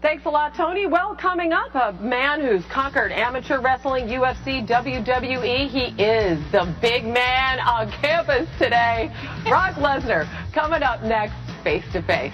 Thanks a lot, Tony. Well, coming up, a man who's conquered amateur wrestling, UFC, WWE. He is the big man on campus today. Brock Lesnar coming up next, Face to Face.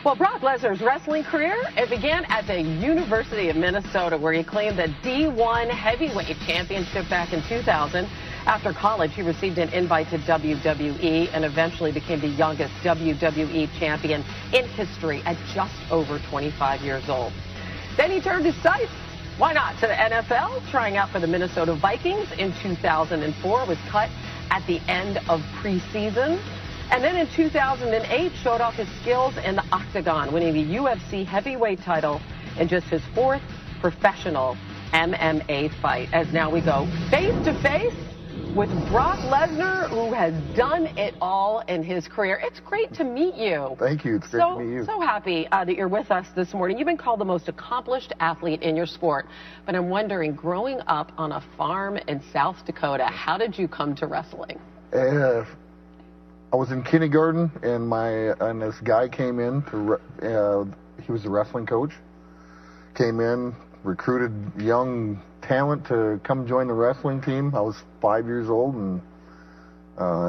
Well, Brock Lesnar's wrestling career, it began at the University of Minnesota, where he claimed the D1 heavyweight championship back in 2000. After college, he received an invite to WWE and eventually became the youngest WWE champion in history at just over 25 years old. Then he turned his sights, why not, to the NFL, trying out for the Minnesota Vikings in 2004, was cut at the end of preseason. And then in 2008, showed off his skills in the octagon, winning the UFC heavyweight title in just his fourth professional MMA fight. As now we go face to face with Brock Lesnar, who has done it all in his career. It's great to meet you. Thank you. It's great to meet you. So happy that you're with us this morning. You've been called the most accomplished athlete in your sport, but I'm wondering, growing up on a farm in South Dakota, how did you come to wrestling? I was in kindergarten, and this guy came in. He was the wrestling coach. Came in, recruited young talent to come join the wrestling team. I was 5 years old, and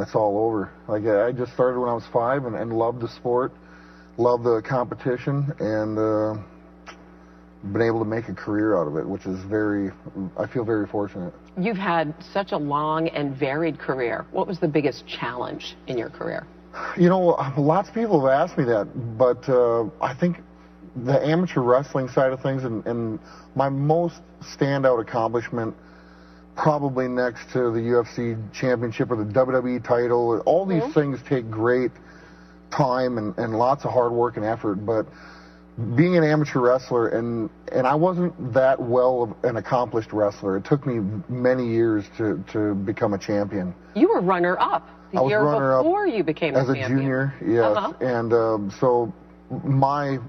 it's all over. Like, I just started when I was 5 and loved the sport, loved the competition, and been able to make a career out of it, which is I feel very fortunate. You've had such a long and varied career. What was the biggest challenge in your career? You know, lots of people have asked me that, but I think the amateur wrestling side of things and my most standout accomplishment, probably next to the UFC championship or the WWE title. All these things take great time and lots of hard work and effort, but being an amateur wrestler, and I wasn't that well of an accomplished wrestler. It took me many years to become a champion. You were runner-up the year before you became a champion. As a junior, yes. And so my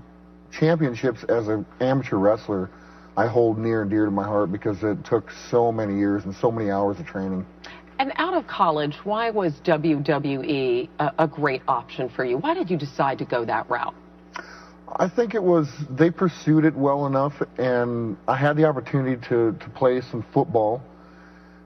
championships as an amateur wrestler, I hold near and dear to my heart because it took so many years and so many hours of training. And out of college, why was WWE a great option for you? Why did you decide to go that route? I think it was, they pursued it well enough, and I had the opportunity to play some football,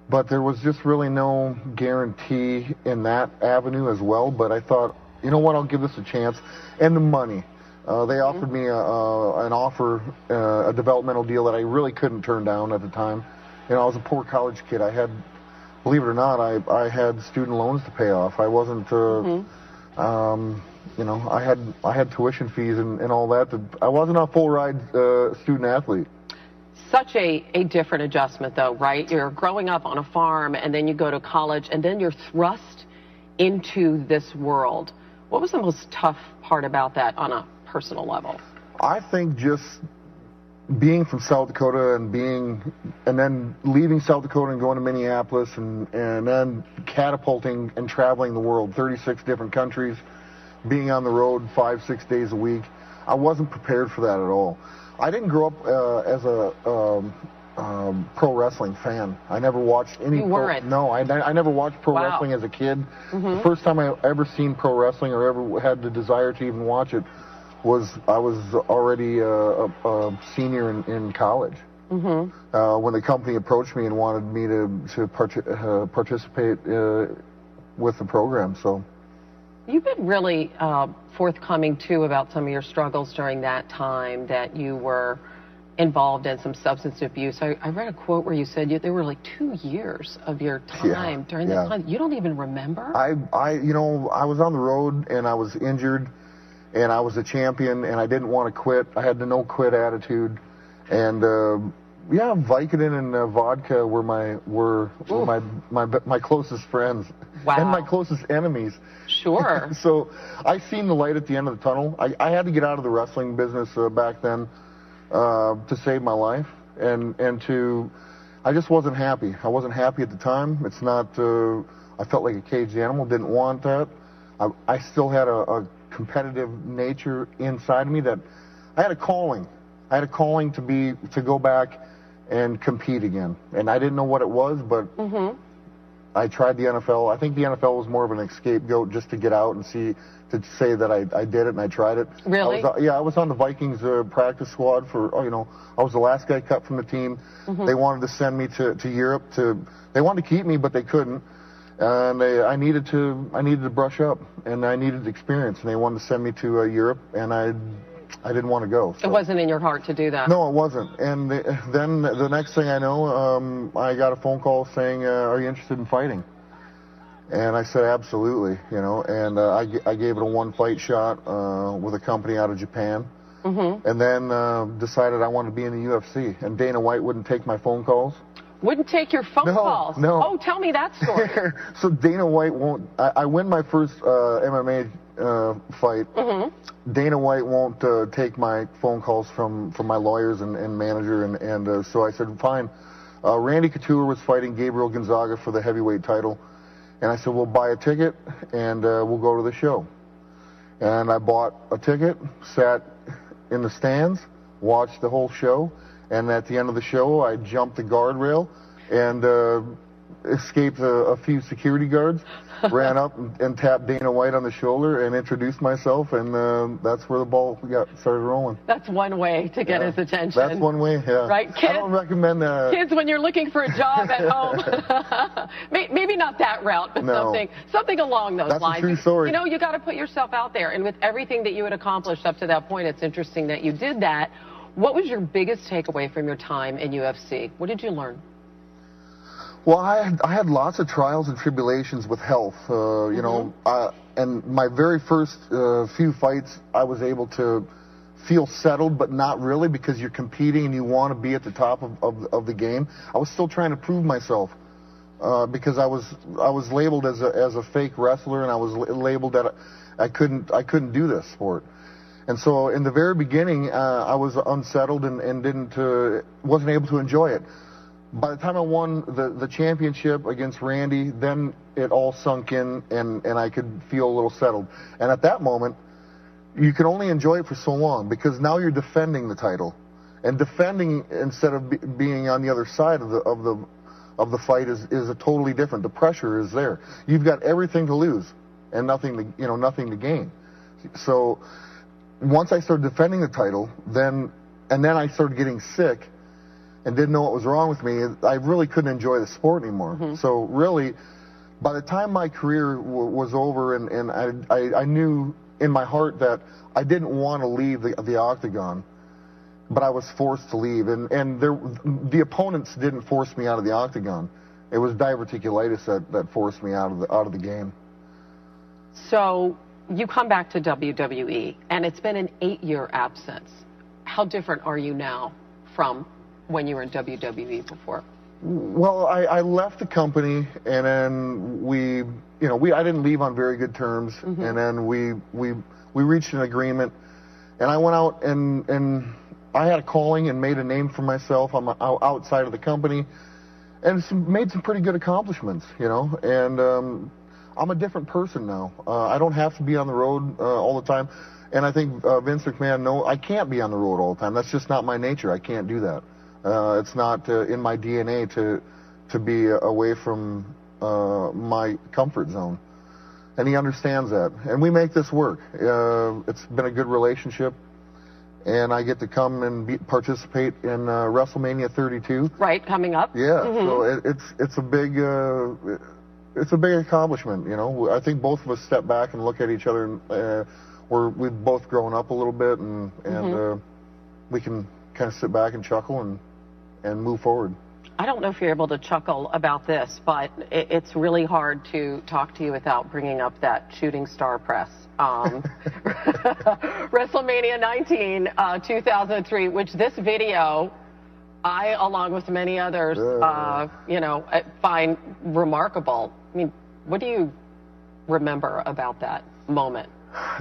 but there was just really no guarantee in that avenue as well. But I thought, you know what, I'll give this a chance. And the money. They offered me a developmental deal that I really couldn't turn down at the time. You know, I was a poor college kid. I had, believe it or not, I had student loans to pay off. I wasn't, you know, I had tuition fees and all that. I wasn't a full-ride student athlete. Such a different adjustment, though, right? You're growing up on a farm, and then you go to college, and then you're thrust into this world. What was the most tough part about that on a personal level? I think just being from South Dakota and then leaving South Dakota and going to Minneapolis and then catapulting and traveling the world, 36 different countries, being on the road 5-6 days a week. I wasn't prepared for that at all. I didn't grow up as a pro wrestling fan. I never watched any. You weren't? No, I never watched pro wrestling as a kid. The first time I ever seen pro wrestling or ever had the desire to even watch it was I was already a senior in college. When the company approached me and wanted me to participate with the program. So. You've been really forthcoming, too, about some of your struggles during that time, that you were involved in some substance abuse. I read a quote where you said there were like 2 years of your time during that time. You don't even remember? You know, I was on the road, and I was injured, and I was a champion, and I didn't want to quit. I had the no-quit attitude. And, yeah, Vicodin and vodka were my closest friends. Wow. And my closest enemies. Sure. So I seen the light at the end of the tunnel. I had to get out of the wrestling business back then to save my life, and I just wasn't happy. I wasn't happy at the time. It's not. I felt like a caged animal. Didn't want that. I still had a competitive nature inside of me that I had a calling. I had a calling to go back and compete again, and I didn't know what it was, but I tried the NFL. I think the NFL was more of an scapegoat just to get out and to say that I did it and I tried it. Really? I was on the Vikings practice squad for, I was the last guy cut from the team. They wanted to send me to Europe they wanted to keep me, but they couldn't. And I needed to brush up, and I needed experience, and they wanted to send me to Europe, and I didn't want to go. So. It wasn't in your heart to do that. No, it wasn't. And then the next thing I know, I got a phone call saying, "Are you interested in fighting?" And I said, "Absolutely," And I gave it a one-fight shot with a company out of Japan, and then decided I wanted to be in the UFC. And Dana White wouldn't take my phone calls. Wouldn't take your phone calls? No. Oh, tell me that story. So Dana White won't. I win my first MMA fight. Dana White won't take my phone calls from my lawyers and manager, and so I said, fine. Randy Couture was fighting Gabriel Gonzaga for the heavyweight title, and I said, we'll buy a ticket and we'll go to the show. And I bought a ticket, sat in the stands, watched the whole show. And at the end of the show, I jumped the guardrail and escaped a few security guards, ran up and tapped Dana White on the shoulder and introduced myself, and that's where the ball started rolling. That's one way to get his attention. That's one way, yeah. Right, kids, I don't recommend that. Kids, when you're looking for a job at home, maybe not that route, but something along those lines. That's a true story. You got to put yourself out there, and with everything that you had accomplished up to that point, it's interesting that you did that. What was your biggest takeaway from your time in UFC? What did you learn? Well, I had lots of trials and tribulations with health, and my very first few fights, I was able to feel settled, but not really, because you're competing and you want to be at the top of the game. I was still trying to prove myself because I was labeled as a fake wrestler, and I was labeled that I couldn't do this sport. And so in the very beginning, I was unsettled and wasn't able to enjoy it. By the time I won the championship against Randy, then it all sunk in, and I could feel a little settled. And at that moment, you can only enjoy it for so long, because now you're defending the title, and defending instead of being on the other side of the fight is a totally different. The pressure is there. You've got everything to lose and nothing to gain. So once I started defending the title, then I started getting sick and didn't know what was wrong with me. I really couldn't enjoy the sport anymore. So really, by the time my career was over, and I knew in my heart that I didn't want to leave the octagon, but I was forced to leave. And the opponents didn't force me out of the octagon. It was diverticulitis that forced me out of the game. So you come back to WWE, and it's been an 8-year absence. How different are you now from when you were in WWE before? Well, I left the company, and then I didn't leave on very good terms, and then we reached an agreement, and I went out and I had a calling and made a name for myself. I'm outside of the company, and made some pretty good accomplishments, and I'm a different person now. I don't have to be on the road all the time. And I think Vince McMahon I can't be on the road all the time. That's just not my nature. I can't do that. It's not in my DNA to be away from my comfort zone. And he understands that. And we make this work. It's been a good relationship. And I get to come and participate in WrestleMania 32. Right, coming up. Yeah, so it's a big... it's a big accomplishment, I think both of us step back and look at each other, and we've both grown up a little bit, and we can kind of sit back and chuckle and move forward. I don't know if you're able to chuckle about this, but it's really hard to talk to you without bringing up that shooting star press. WrestleMania 19, 2003, which this video... I, along with many others, find remarkable. I mean, what do you remember about that moment?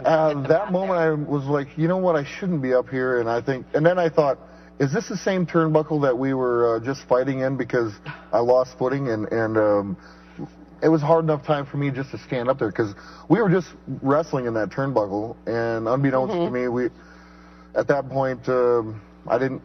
That moment, I was like, you know what, I shouldn't be up here. And then I thought, is this the same turnbuckle that we were just fighting in, because I lost footing, and it was hard enough time for me just to stand up there, because we were just wrestling in that turnbuckle, and unbeknownst to me, at that point, I didn't.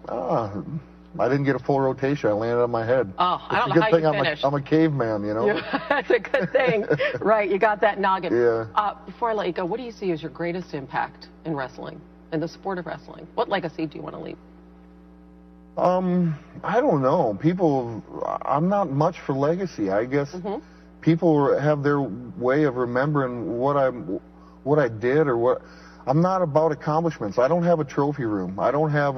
I didn't get a full rotation. I landed on my head. Oh, I don't know how you finished. I'm a caveman, you know. That's a good thing. Right, you got that noggin. Yeah. Before I let you go, what do you see as your greatest impact in wrestling, in the sport of wrestling? What legacy do you want to leave? I don't know. I'm not much for legacy. I guess people have their way of remembering what I did or what. I'm not about accomplishments. I don't have a trophy room. I don't have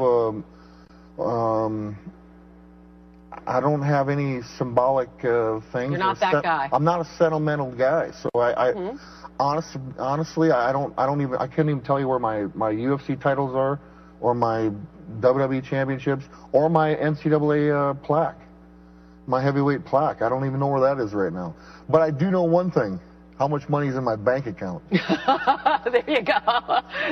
I don't have any symbolic things. You're not that guy. I'm not a sentimental guy. So honestly, I can't even tell you where my UFC titles are, or my WWE championships, or my NCAA plaque, my heavyweight plaque. I don't even know where that is right now. But I do know one thing. How much money is in my bank account? There you go.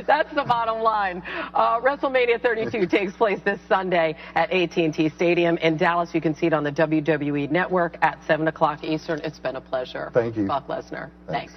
That's the bottom line. WrestleMania 32 takes place this Sunday at AT&T Stadium in Dallas. You can see it on the WWE Network at 7 o'clock Eastern. It's been a pleasure. Thank you. Brock Lesnar. Thanks.